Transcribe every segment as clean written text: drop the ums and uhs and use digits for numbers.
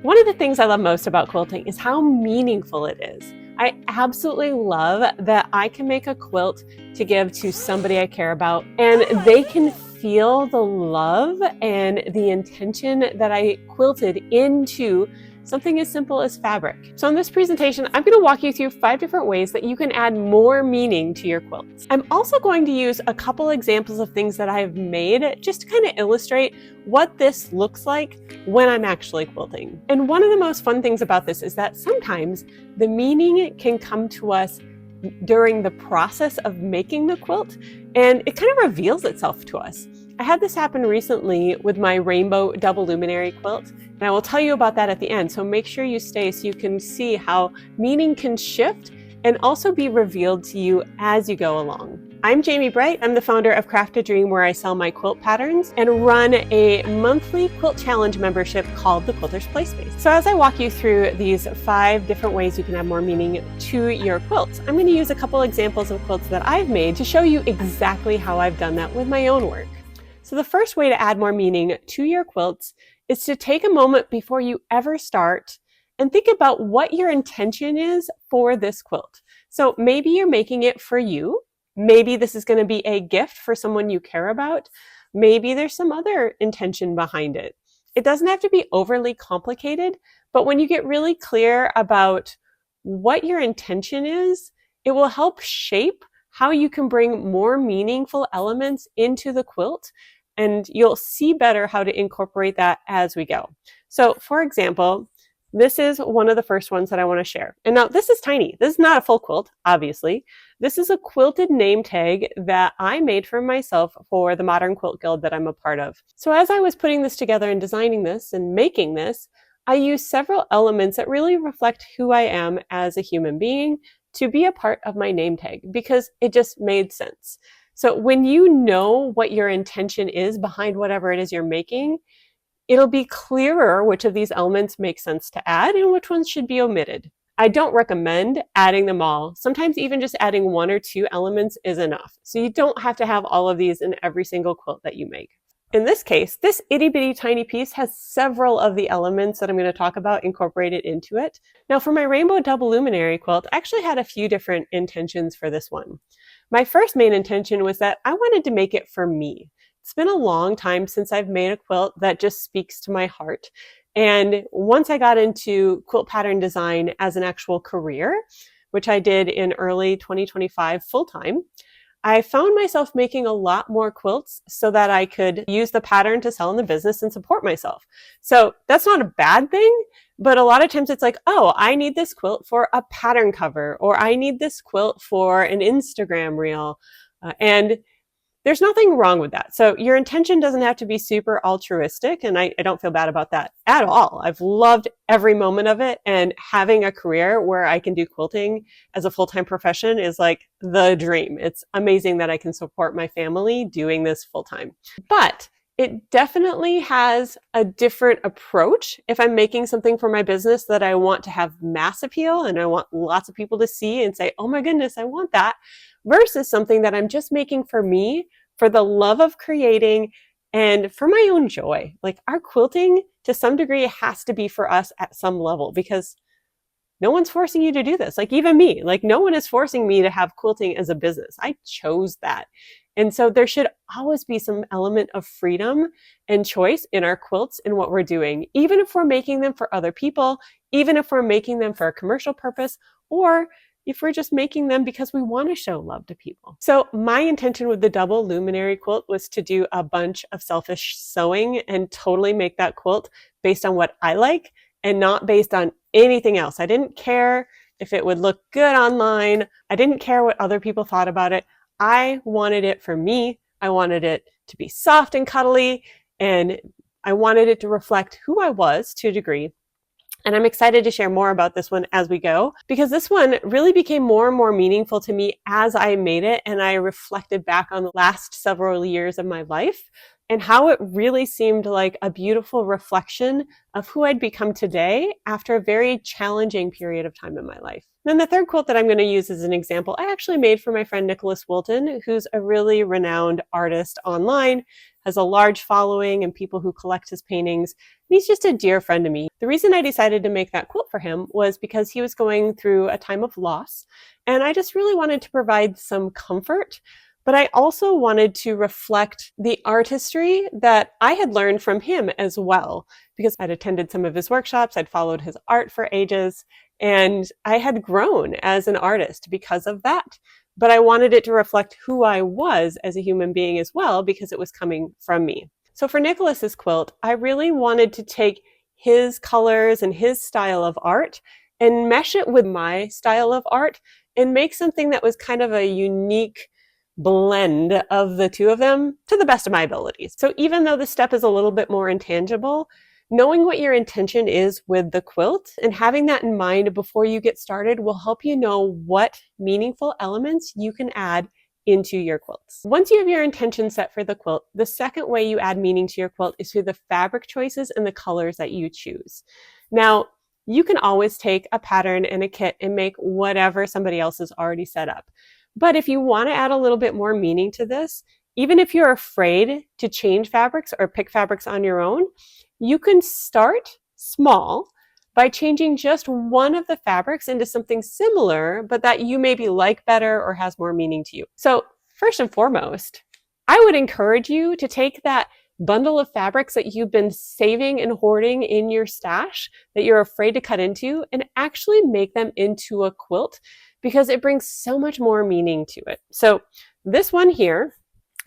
One of the things I love most about quilting is how meaningful it is. I absolutely love that I can make a quilt to give to somebody I care about, and they can feel the love and the intention that I quilted into something as simple as fabric. So in this presentation, I'm going to walk you through 5 different ways that you can add more meaning to your quilts. I'm also going to use a couple examples of things that I've made just to kind of illustrate what this looks like when I'm actually quilting. And one of the most fun things about this is that sometimes the meaning can come to us during the process of making the quilt, and it kind of reveals itself to us. I had this happen recently with my rainbow double luminary quilt, and I will tell you about that at the end, so make sure you stay so you can see how meaning can shift and also be revealed to you as you go along. I'm Jamie Bright. I'm the founder of Craft a Dream, where I sell my quilt patterns and run a monthly quilt challenge membership called the Quilter's Play Space. So as I walk you through these 5 different ways you can add more meaning to your quilts, I'm going to use a couple examples of quilts that I've made to show you exactly how I've done that with my own work. So the first way to add more meaning to your quilts is to take a moment before you ever start and think about what your intention is for this quilt. So maybe you're making it for you. Maybe this is going to be a gift for someone you care about. Maybe there's some other intention behind it. It doesn't have to be overly complicated, but when you get really clear about what your intention is, it will help shape how you can bring more meaningful elements into the quilt, and you'll see better how to incorporate that as we go. So for example, this is one of the first ones that I want to share. And now this is tiny. This is not a full quilt, obviously. This is a quilted name tag that I made for myself for the Modern Quilt Guild that I'm a part of. So as I was putting this together and designing this and making this, I used several elements that really reflect who I am as a human being to be a part of my name tag, because it just made sense. So when you know what your intention is behind whatever it is you're making, it'll be clearer which of these elements make sense to add and which ones should be omitted. I don't recommend adding them all. Sometimes even just adding 1 or 2 elements is enough. So you don't have to have all of these in every single quilt that you make. In this case, this itty bitty tiny piece has several of the elements that I'm going to talk about incorporated into it. Now for my rainbow double luminary quilt, I actually had a few different intentions for this one. My first main intention was that I wanted to make it for me. It's been a long time since I've made a quilt that just speaks to my heart. And once I got into quilt pattern design as an actual career, which I did in early 2025 full-time, I found myself making a lot more quilts so that I could use the pattern to sell in the business and support myself. So that's not a bad thing, but a lot of times it's like, oh, I need this quilt for a pattern cover, or I need this quilt for an Instagram reel. And there's nothing wrong with that. So your intention doesn't have to be super altruistic, and I don't feel bad about that at all. I've loved every moment of it, and having a career where I can do quilting as a full-time profession is like the dream. It's amazing that I can support my family doing this full-time. But it definitely has a different approach if I'm making something for my business that I want to have mass appeal and I want lots of people to see and say, oh my goodness, I want that, versus something that I'm just making for me, for the love of creating and for my own joy. Like our quilting to some degree has to be for us at some level, because no one's forcing you to do this. Like even me, like no one is forcing me to have quilting as a business. I chose that. And so there should always be some element of freedom and choice in our quilts and what we're doing, even if we're making them for other people, even if we're making them for a commercial purpose, or if we're just making them because we want to show love to people. So my intention with the double luminary quilt was to do a bunch of selfish sewing and totally make that quilt based on what I like and not based on anything else. I didn't care if it would look good online. I didn't care what other people thought about it. I wanted it for me. I wanted it to be soft and cuddly, and I wanted it to reflect who I was to a degree. And I'm excited to share more about this one as we go, because this one really became more and more meaningful to me as I made it and I reflected back on the last several years of my life and how it really seemed like a beautiful reflection of who I'd become today after a very challenging period of time in my life. Then the third quilt that I'm going to use as an example, I actually made for my friend Nicholas Wilton, who's a really renowned artist online, has a large following and people who collect his paintings. And he's just a dear friend to me. The reason I decided to make that quilt for him was because he was going through a time of loss, and I just really wanted to provide some comfort. But I also wanted to reflect the artistry that I had learned from him as well, because I'd attended some of his workshops, I'd followed his art for ages, and I had grown as an artist because of that. But I wanted it to reflect who I was as a human being as well, because it was coming from me. So for Nicholas's quilt, I really wanted to take his colors and his style of art and mesh it with my style of art and make something that was kind of a unique blend of the two of them to the best of my abilities. So even though the step is a little bit more intangible, knowing what your intention is with the quilt and having that in mind before you get started will help you know what meaningful elements you can add into your quilts. Once you have your intention set for the quilt, the second way you add meaning to your quilt is through the fabric choices and the colors that you choose. Now, you can always take a pattern and a kit and make whatever somebody else has already set up. But if you want to add a little bit more meaning to this, even if you're afraid to change fabrics or pick fabrics on your own, you can start small by changing just one of the fabrics into something similar, but that you maybe like better or has more meaning to you. So first and foremost, I would encourage you to take that bundle of fabrics that you've been saving and hoarding in your stash that you're afraid to cut into and actually make them into a quilt, because it brings so much more meaning to it. So this one here,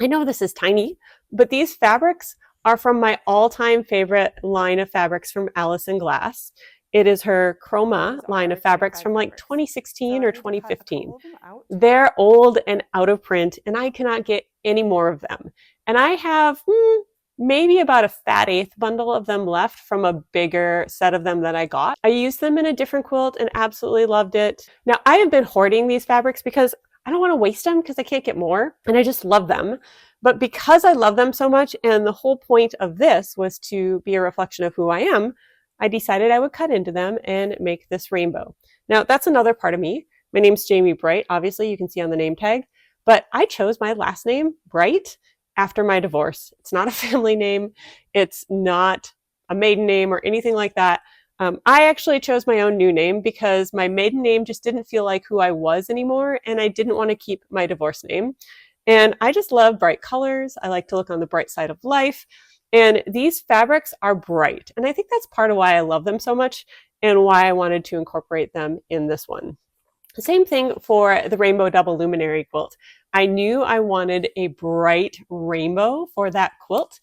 I know this is tiny, but these fabrics are from my all-time favorite line of fabrics from Allison Glass. It is her Chroma line of fabrics from like 2016 or 2015. They're old and out of print, and I cannot get any more of them. And I have maybe about a fat eighth bundle of them left from a bigger set of them that I got. I used them in a different quilt and absolutely loved it. Now, I have been hoarding these fabrics because I don't want to waste them because I can't get more, and I just love them. But because I love them so much, and the whole point of this was to be a reflection of who I am, I decided I would cut into them and make this rainbow. Now, that's another part of me. My name's Jamie Bright. Obviously, you can see on the name tag, but I chose my last name, Bright, after my divorce. It's not a family name. It's not a maiden name or anything like that. I actually chose my own new name because my maiden name just didn't feel like who I was anymore, and I didn't want to keep my divorce name. And I just love bright colors. I like to look on the bright side of life. And these fabrics are bright. And I think that's part of why I love them so much and why I wanted to incorporate them in this one. The same thing for the Rainbow Double Luminary quilt. I knew I wanted a bright rainbow for that quilt.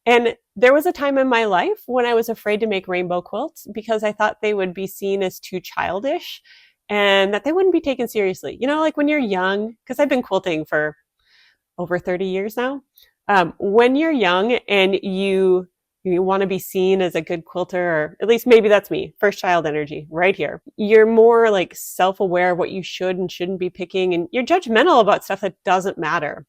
And there was a time in my life when I was afraid to make rainbow quilts because I thought they would be seen as too childish and that they wouldn't be taken seriously. You know, like when you're young, because I've been quilting for over 30 years now. When you're young and you want to be seen as a good quilter, or at least maybe that's me, first child energy right here. You're more like self-aware of what you should and shouldn't be picking, and you're judgmental about stuff that doesn't matter.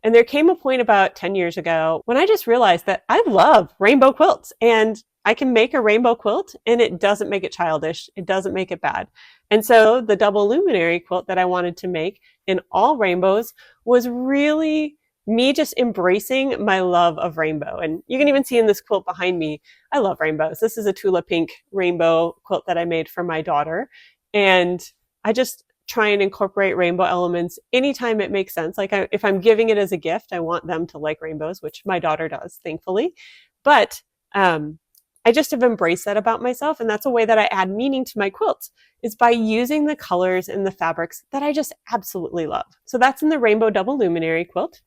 And there came a point about 10 years ago when I just realized that I love rainbow quilts and I can make a rainbow quilt and it doesn't make it childish. It doesn't make it bad. And so the double luminary quilt that I wanted to make in all rainbows was really me just embracing my love of rainbow. And you can even see in this quilt behind me, I love rainbows. This is a Tula Pink rainbow quilt that I made for my daughter. And I just try and incorporate rainbow elements anytime it makes sense. Like if I'm giving it as a gift, I want them to like rainbows, which my daughter does, thankfully. But I just have embraced that about myself. And that's a way that I add meaning to my quilts, is by using the colors and the fabrics that I just absolutely love. So that's in the Rainbow Double Luminary quilt.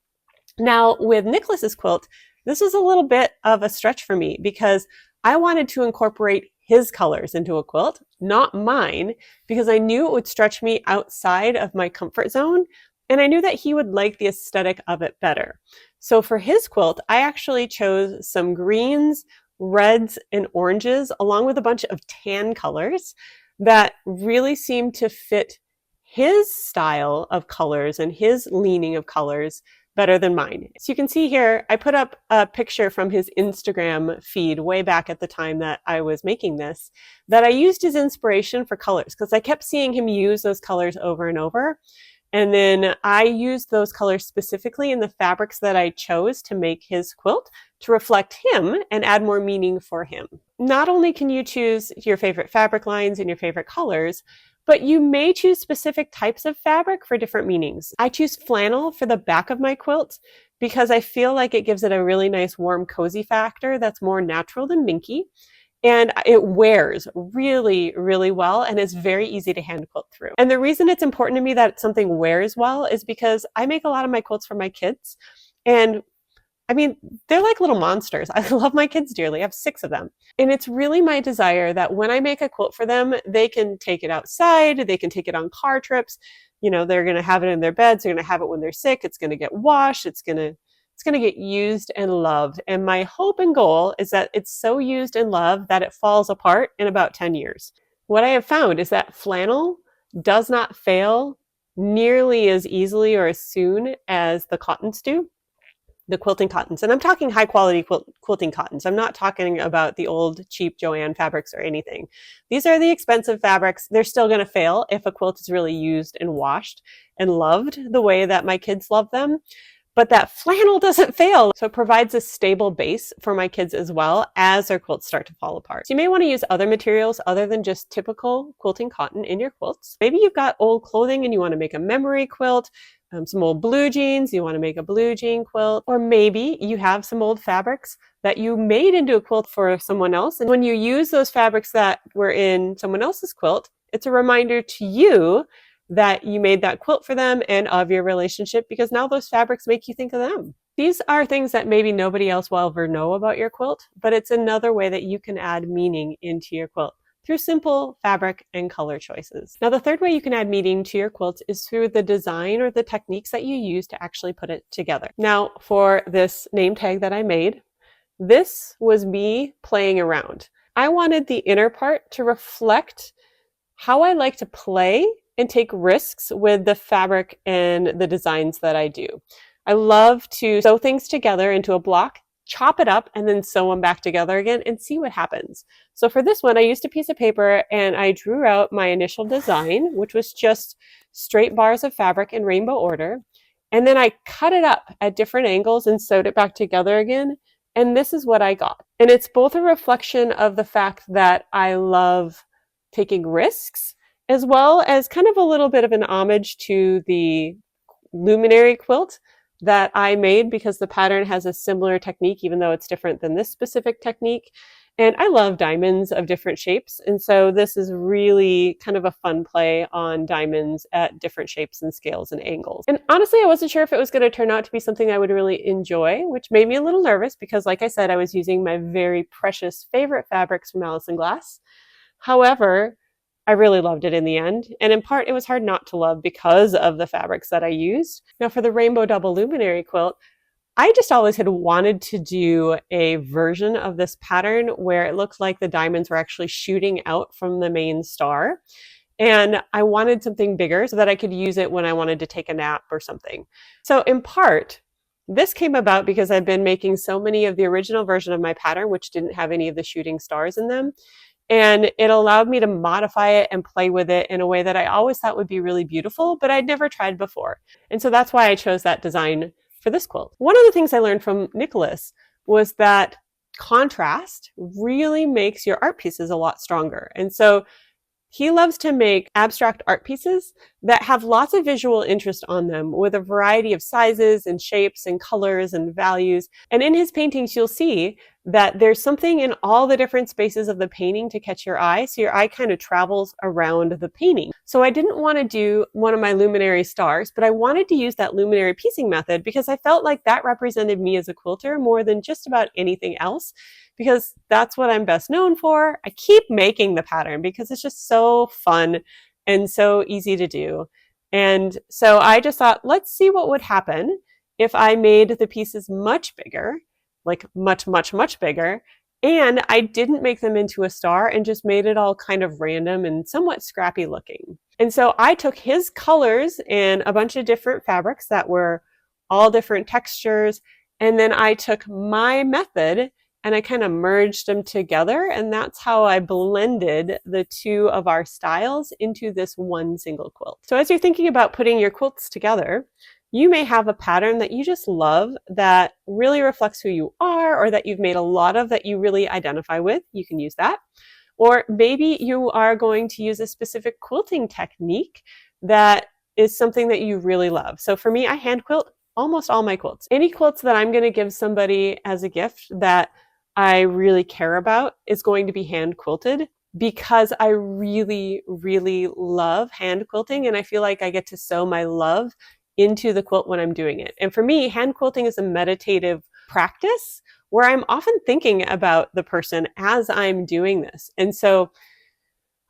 Now with Nicholas's quilt, this was a little bit of a stretch for me because I wanted to incorporate his colors into a quilt, not mine, because I knew it would stretch me outside of my comfort zone. And I knew that he would like the aesthetic of it better. So for his quilt, I actually chose some greens, reds, and oranges, along with a bunch of tan colors that really seemed to fit his style of colors and his leaning of colors better than mine. So you can see here, I put up a picture from his Instagram feed way back at the time that I was making this, that I used as inspiration for colors, because I kept seeing him use those colors over and over. And then I used those colors specifically in the fabrics that I chose to make his quilt to reflect him and add more meaning for him. Not only can you choose your favorite fabric lines and your favorite colors, but you may choose specific types of fabric for different meanings. I choose flannel for the back of my quilt because I feel like it gives it a really nice warm cozy factor that's more natural than minky. And it wears really, really well and is very easy to hand quilt through. And the reason it's important to me that something wears well is because I make a lot of my quilts for my kids. And I mean, they're like little monsters. I love my kids dearly. I have 6 of them. And it's really my desire that when I make a quilt for them, they can take it outside, they can take it on car trips. You know, they're going to have it in their beds, they're going to have it when they're sick, it's going to get washed, it's going to get used and loved. And my hope and goal is that it's so used and loved that it falls apart in about 10 years. What I have found is that flannel does not fail nearly as easily or as soon as the cottons do. The quilting cottons. And I'm talking high quality quilting cottons. I'm not talking about the old cheap Joanne fabrics or anything. These are the expensive fabrics. They're still going to fail if a quilt is really used and washed and loved the way that my kids love them. But that flannel doesn't fail. So it provides a stable base for my kids as well as their quilts start to fall apart. So you may want to use other materials other than just typical quilting cotton in your quilts. Maybe you've got old clothing and you want to make a memory quilt. Some old blue jeans, you want to make a blue jean quilt, or maybe you have some old fabrics that you made into a quilt for someone else. And when you use those fabrics that were in someone else's quilt, it's a reminder to you that you made that quilt for them and of your relationship, because now those fabrics make you think of them. These are things that maybe nobody else will ever know about your quilt, but it's another way that you can add meaning into your quilt through simple fabric and color choices. Now, the third way you can add meaning to your quilt is through the design or the techniques that you use to actually put it together. Now, for this name tag that I made, this was me playing around. I wanted the inner part to reflect how I like to play and take risks with the fabric and the designs that I do. I love to sew things together into a block, chop it up, and then sew them back together again and see what happens. So for this one, I used a piece of paper and I drew out my initial design, which was just straight bars of fabric in rainbow order. And then I cut it up at different angles and sewed it back together again. And this is what I got. And it's both a reflection of the fact that I love taking risks, as well as kind of a little bit of an homage to the luminary quilt that I made, because the pattern has a similar technique, even though it's different than this specific technique. And I love diamonds of different shapes. And so this is really kind of a fun play on diamonds at different shapes and scales and angles. And honestly, I wasn't sure if it was going to turn out to be something I would really enjoy, which made me a little nervous because, like I said, I was using my very precious favorite fabrics from Allison Glass. However, I really loved it in the end. And in part, it was hard not to love because of the fabrics that I used. Now, for the Rainbow Double Luminary quilt, I just always had wanted to do a version of this pattern where it looked like the diamonds were actually shooting out from the main star. And I wanted something bigger so that I could use it when I wanted to take a nap or something. So in part, this came about because I've been making so many of the original version of my pattern, which didn't have any of the shooting stars in them. And it allowed me to modify it and play with it in a way that I always thought would be really beautiful, but I'd never tried before. And so that's why I chose that design for this quilt. One of the things I learned from Nicholas was that contrast really makes your art pieces a lot stronger. And so he loves to make abstract art pieces that have lots of visual interest on them, with a variety of sizes and shapes and colors and values. And in his paintings, you'll see that there's something in all the different spaces of the painting to catch your eye. So your eye kind of travels around the painting. So I didn't want to do one of my luminary stars, but I wanted to use that luminary piecing method because I felt like that represented me as a quilter more than just about anything else, because that's what I'm best known for. I keep making the pattern because it's just so fun and so easy to do. And so I just thought, let's see what would happen if I made the pieces much bigger, like much, much, much bigger. And I didn't make them into a star and just made it all kind of random and somewhat scrappy looking. And so I took his colors and a bunch of different fabrics that were all different textures. And then I took my method and I kind of merged them together. And that's how I blended the two of our styles into this one single quilt. So as you're thinking about putting your quilts together, you may have a pattern that you just love that really reflects who you are, or that you've made a lot of that you really identify with. You can use that. Or maybe you are going to use a specific quilting technique that is something that you really love. So for me, I hand quilt almost all my quilts. Any quilts that I'm going to give somebody as a gift that I really care about is going to be hand quilted, because I really, really love hand quilting, and I feel like I get to sow my love into the quilt when I'm doing it. And for me, hand quilting is a meditative practice where I'm often thinking about the person as I'm doing this. And so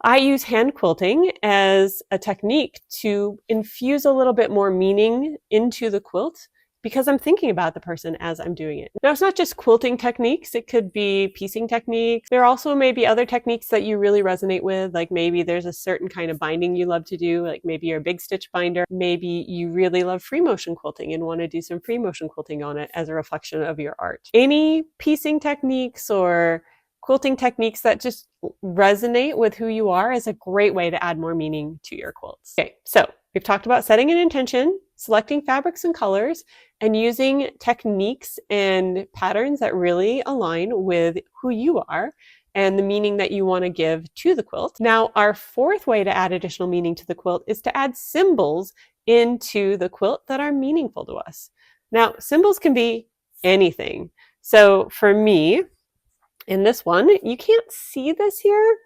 I use hand quilting as a technique to infuse a little bit more meaning into the quilt, because I'm thinking about the person as I'm doing it. Now, it's not just quilting techniques. It could be piecing techniques. There also may be other techniques that you really resonate with, like maybe there's a certain kind of binding you love to do, like maybe you're a big stitch binder. Maybe you really love free motion quilting and want to do some free motion quilting on it as a reflection of your art. Any piecing techniques or quilting techniques that just resonate with who you are is a great way to add more meaning to your quilts. Okay, so we've talked about setting an intention, selecting fabrics and colors, and using techniques and patterns that really align with who you are and the meaning that you want to give to the quilt. Now, our fourth way to add additional meaning to the quilt is to add symbols into the quilt that are meaningful to us. Now, symbols can be anything. So for me, in this one, you can't see this here,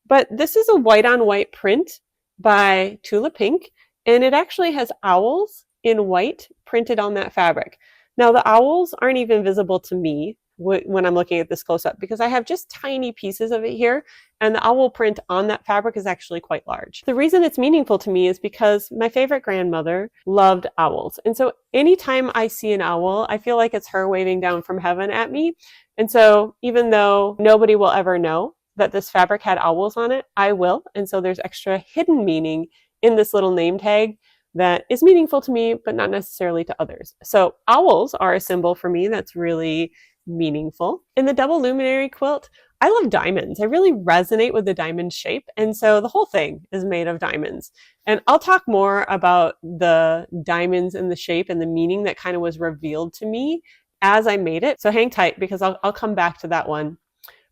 but this is a white on white print by Tula Pink, and it actually has owls in white printed on that fabric. Now, the owls aren't even visible to me when I'm looking at this close up, because I have just tiny pieces of it here, and the owl print on that fabric is actually quite large. The reason it's meaningful to me is because my favorite grandmother loved owls. And so anytime I see an owl, I feel like it's her waving down from heaven at me. And so even though nobody will ever know that this fabric had owls on it, I will. And so there's extra hidden meaning in this little name tag that is meaningful to me, but not necessarily to others. So owls are a symbol for me that's really meaningful. In the double luminary quilt, I love diamonds. I really resonate with the diamond shape. And so the whole thing is made of diamonds. And I'll talk more about the diamonds and the shape and the meaning that kind of was revealed to me as I made it. So hang tight, because I'll come back to that one.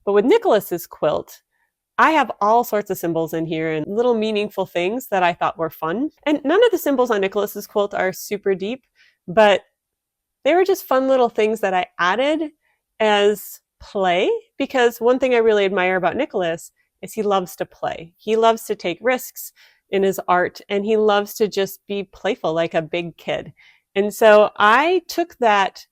But with Nicholas's quilt, I have all sorts of symbols in here and little meaningful things that I thought were fun. And none of the symbols on Nicholas's quilt are super deep, but they were just fun little things that I added as play, because one thing I really admire about Nicholas is he loves to play. He loves to take risks in his art, and he loves to just be playful like a big kid. And so I took that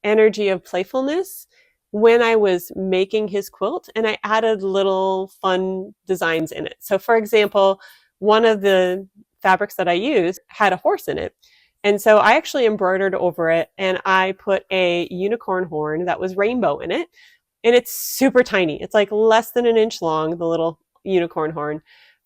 energy of playfulness when I was making his quilt, and I added little fun designs in it. So for example, one of the fabrics that I used had a horse in it. And so I actually embroidered over it, and I put a unicorn horn that was rainbow in it. And it's super tiny. It's like less than an inch long, the little unicorn horn.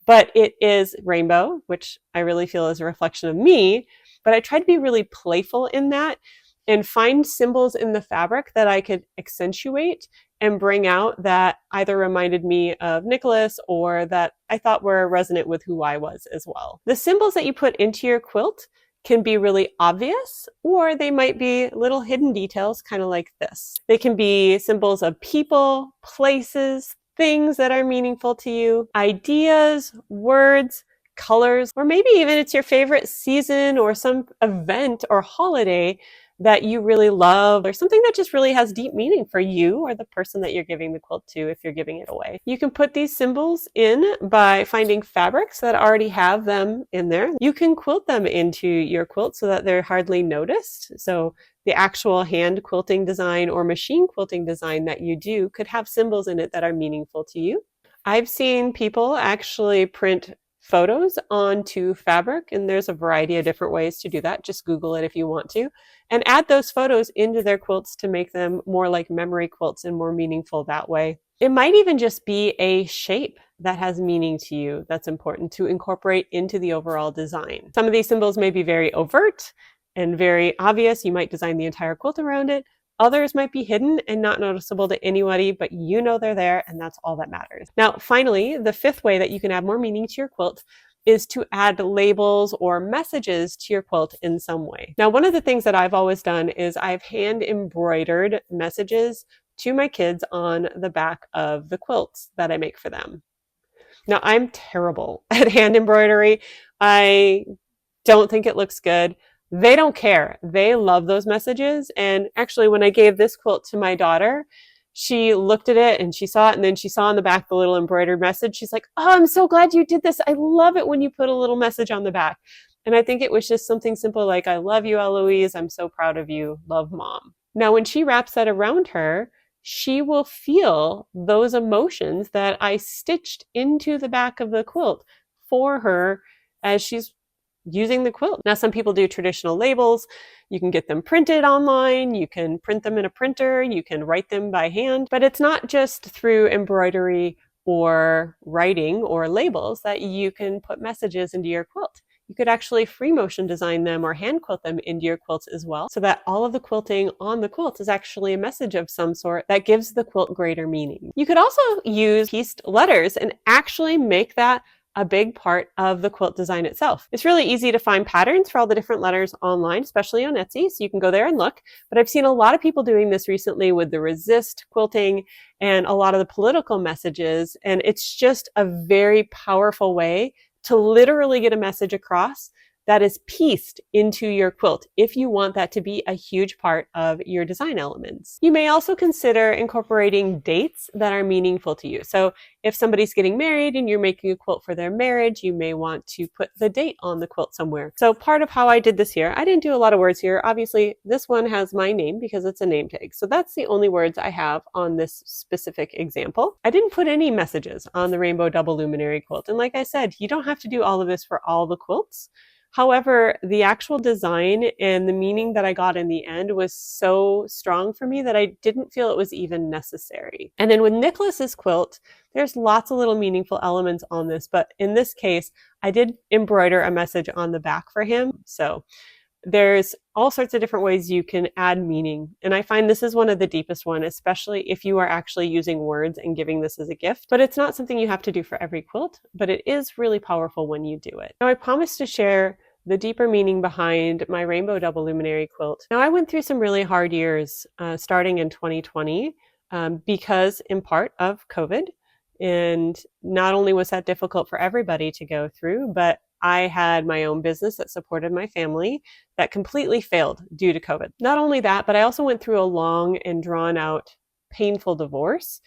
But it is rainbow, which I really feel is a reflection of me. But I tried to be really playful in that and find symbols in the fabric that I could accentuate and bring out that either reminded me of Nicholas or that I thought were resonant with who I was as well. The symbols that you put into your quilt can be really obvious, or they might be little hidden details, kind of like this. They can be symbols of people, places, things that are meaningful to you, ideas, words, colors, or maybe even it's your favorite season or some event or holiday that you really love, or something that just really has deep meaning for you or the person that you're giving the quilt to if you're giving it away. You can put these symbols in by finding fabrics that already have them in there. You can quilt them into your quilt so that they're hardly noticed. So the actual hand quilting design or machine quilting design that you do could have symbols in it that are meaningful to you. I've seen people actually print photos onto fabric, and there's a variety of different ways to do that. Just Google it if you want to, and add those photos into their quilts to make them more like memory quilts and more meaningful that way. It might even just be a shape that has meaning to you that's important to incorporate into the overall design. Some of these symbols may be very overt, and very obvious. You might design the entire quilt around it. Others might be hidden and not noticeable to anybody, but you know they're there, and that's all that matters. Now, finally, the fifth way that you can add more meaning to your quilt is to add labels or messages to your quilt in some way. Now, one of the things that I've always done is I've hand embroidered messages to my kids on the back of the quilts that I make for them. Now, I'm terrible at hand embroidery. I don't think it looks good. They don't care. They love those messages. And actually, when I gave this quilt to my daughter, she looked at it and she saw it, and then she saw on the back the little embroidered message. She's like, "Oh, I'm so glad you did this. I love it when you put a little message on the back." And I think it was just something simple like, "I love you, Eloise. I'm so proud of you. Love, Mom." Now, when she wraps that around her, she will feel those emotions that I stitched into the back of the quilt for her as she's using the quilt. Now, some people do traditional labels. You can get them printed online. You can print them in a printer. You can write them by hand. But it's not just through embroidery or writing or labels that you can put messages into your quilt. You could actually free motion design them or hand quilt them into your quilts as well, so that all of the quilting on the quilt is actually a message of some sort that gives the quilt greater meaning. You could also use pieced letters and actually make that a big part of the quilt design itself. It's really easy to find patterns for all the different letters online, especially on Etsy, so you can go there and look. But I've seen a lot of people doing this recently with the resist quilting and a lot of the political messages, and it's just a very powerful way to literally get a message across that is pieced into your quilt if you want that to be a huge part of your design elements. You may also consider incorporating dates that are meaningful to you. So if somebody's getting married and you're making a quilt for their marriage, you may want to put the date on the quilt somewhere. So part of how I did this here, I didn't do a lot of words here. Obviously, this one has my name because it's a name tag. So that's the only words I have on this specific example. I didn't put any messages on the Rainbow Double Luminary quilt. And like I said, you don't have to do all of this for all the quilts. However, the actual design and the meaning that I got in the end was so strong for me that I didn't feel it was even necessary. And then with Nicholas's quilt, there's lots of little meaningful elements on this, but in this case, I did embroider a message on the back for him. So there's all sorts of different ways you can add meaning. And I find this is one of the deepest one, especially if you are actually using words and giving this as a gift. But it's not something you have to do for every quilt, but it is really powerful when you do it. Now, I promised to share the deeper meaning behind my Rainbow Double Luminary quilt. Now, I went through some really hard years starting in 2020 because in part of COVID. And not only was that difficult for everybody to go through, but I had my own business that supported my family that completely failed due to COVID. Not only that, but I also went through a long and drawn out painful divorce.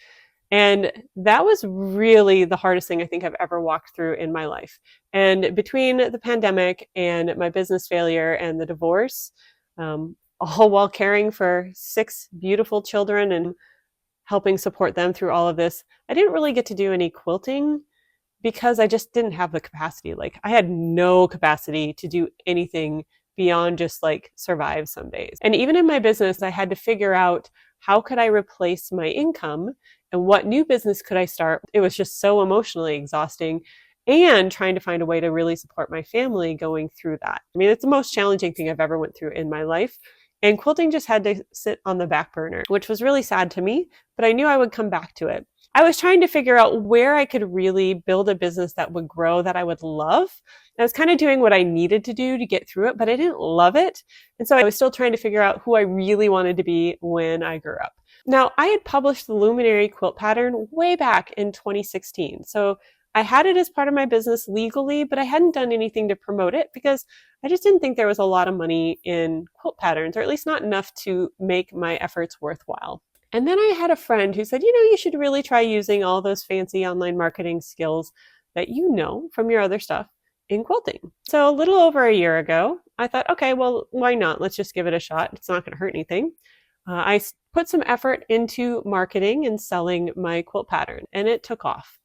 And that was really the hardest thing I think I've ever walked through in my life. And between the pandemic and my business failure and the divorce, all while caring for 6 beautiful children and helping support them through all of this, I didn't really get to do any quilting because I just didn't have the capacity. Like, I had no capacity to do anything beyond just like survive some days. And even in my business, I had to figure out how could I replace my income and what new business could I start. It was just so emotionally exhausting, and trying to find a way to really support my family going through that. I mean, it's the most challenging thing I've ever went through in my life. And quilting just had to sit on the back burner, which was really sad to me, but I knew I would come back to it. I was trying to figure out where I could really build a business that would grow, that I would love. I was kind of doing what I needed to do to get through it, but I didn't love it. And so I was still trying to figure out who I really wanted to be when I grew up. Now, I had published the Luminary quilt pattern way back in 2016. So I had it as part of my business legally, but I hadn't done anything to promote it because I just didn't think there was a lot of money in quilt patterns, or at least not enough to make my efforts worthwhile. And then I had a friend who said, you should really try using all those fancy online marketing skills that you know from your other stuff in quilting. So a little over a year ago, I thought, okay, well, why not? Let's just give it a shot. It's not going to hurt anything. I put some effort into marketing and selling my quilt pattern, and it took off.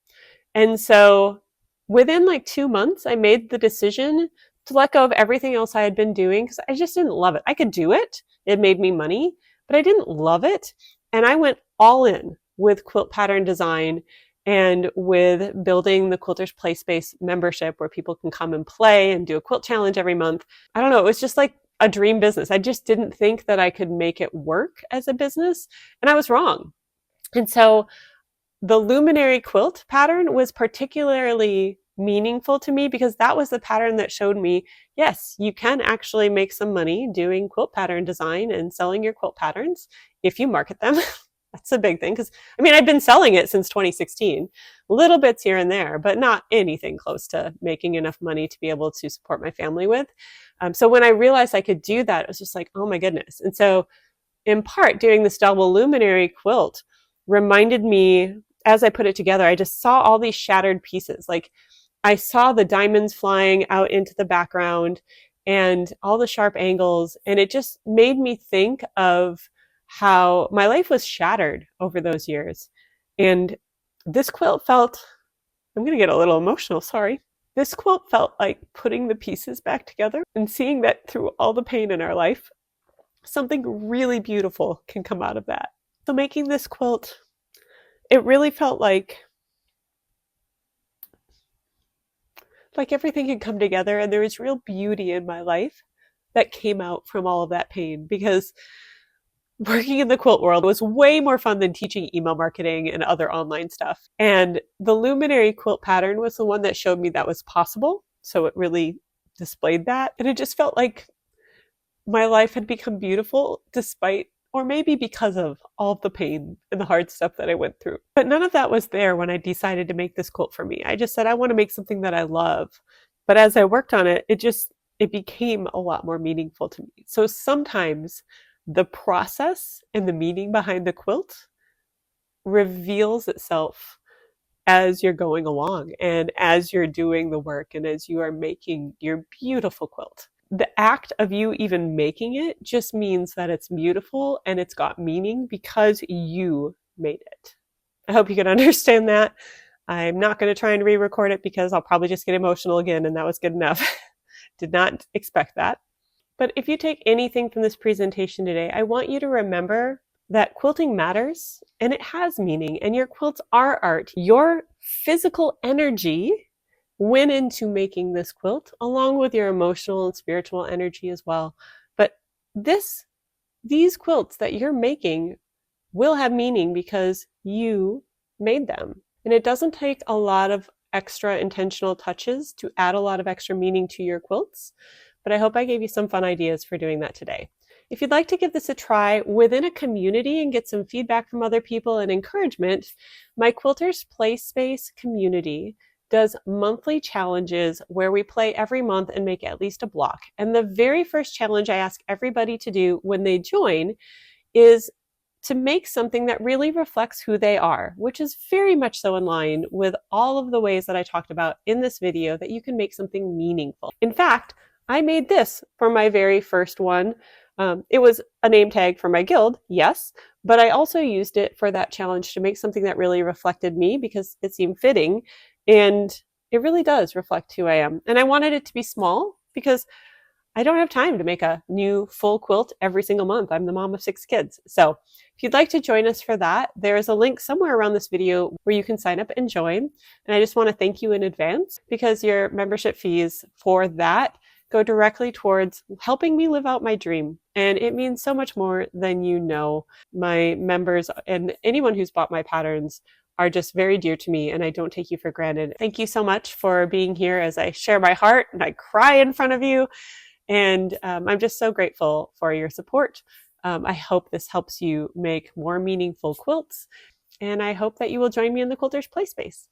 And so within like 2 months, I made the decision to let go of everything else I had been doing because I just didn't love it. I could do it. It made me money, but I didn't love it. And I went all in with quilt pattern design and with building the Quilters Play Space membership where people can come and play and do a quilt challenge every month. I don't know. It was just like a dream business. I just didn't think that I could make it work as a business, and I was wrong. And so the luminary quilt pattern was particularly meaningful to me because that was the pattern that showed me, yes, you can actually make some money doing quilt pattern design and selling your quilt patterns if you market them. That's a big thing because, I mean, I've been selling it since 2016, little bits here and there, but not anything close to making enough money to be able to support my family with. So when I realized I could do that, it was just like, oh my goodness. And so in part, doing this double luminary quilt reminded me, as I put it together, I just saw all these shattered pieces. Like I saw the diamonds flying out into the background and all the sharp angles. And it just made me think of how my life was shattered over those years. And this quilt felt, I'm going to get a little emotional, sorry. This quilt felt like putting the pieces back together and seeing that through all the pain in our life, something really beautiful can come out of that. So making this quilt, it really felt like everything had come together and there was real beauty in my life that came out from all of that pain, because working in the quilt world was way more fun than teaching email marketing and other online stuff. And the luminary quilt pattern was the one that showed me that was possible. So it really displayed that. And it just felt like my life had become beautiful despite, or maybe because of, all of the pain and the hard stuff that I went through. But none of that was there when I decided to make this quilt for me. I just said, I want to make something that I love. But as I worked on it, it became a lot more meaningful to me. So sometimes the process and the meaning behind the quilt reveals itself as you're going along and as you're doing the work and as you are making your beautiful quilt. The act of you even making it just means that it's beautiful and it's got meaning because you made it. I hope you can understand that. I'm not going to try and re-record it because I'll probably just get emotional again, and that was good enough. Did not expect that. But if you take anything from this presentation today, I want you to remember that quilting matters and it has meaning, and your quilts are art. Your physical energy went into making this quilt, along with your emotional and spiritual energy as well. But these quilts that you're making will have meaning because you made them. And it doesn't take a lot of extra intentional touches to add a lot of extra meaning to your quilts. But I hope I gave you some fun ideas for doing that today. If you'd like to give this a try within a community and get some feedback from other people and encouragement, my Quilters Play Space community does monthly challenges where we play every month and make at least a block. And the very first challenge I ask everybody to do when they join is to make something that really reflects who they are, which is very much so in line with all of the ways that I talked about in this video that you can make something meaningful. In fact, I made this for my very first one. It was a name tag for my guild, yes, but I also used it for that challenge to make something that really reflected me because it seemed fitting, and it really does reflect who I am. And I wanted it to be small because I don't have time to make a new full quilt every single month. I'm the mom of 6 kids. So if you'd like to join us for that, there is a link somewhere around this video where you can sign up and join. And I just want to thank you in advance because your membership fees for that go directly towards helping me live out my dream. And it means so much more than you know. My members and anyone who's bought my patterns are just very dear to me, and I don't take you for granted. Thank you so much for being here as I share my heart and I cry in front of you. And I'm just so grateful for your support. I hope this helps you make more meaningful quilts, and I hope that you will join me in the Quilters Play Space.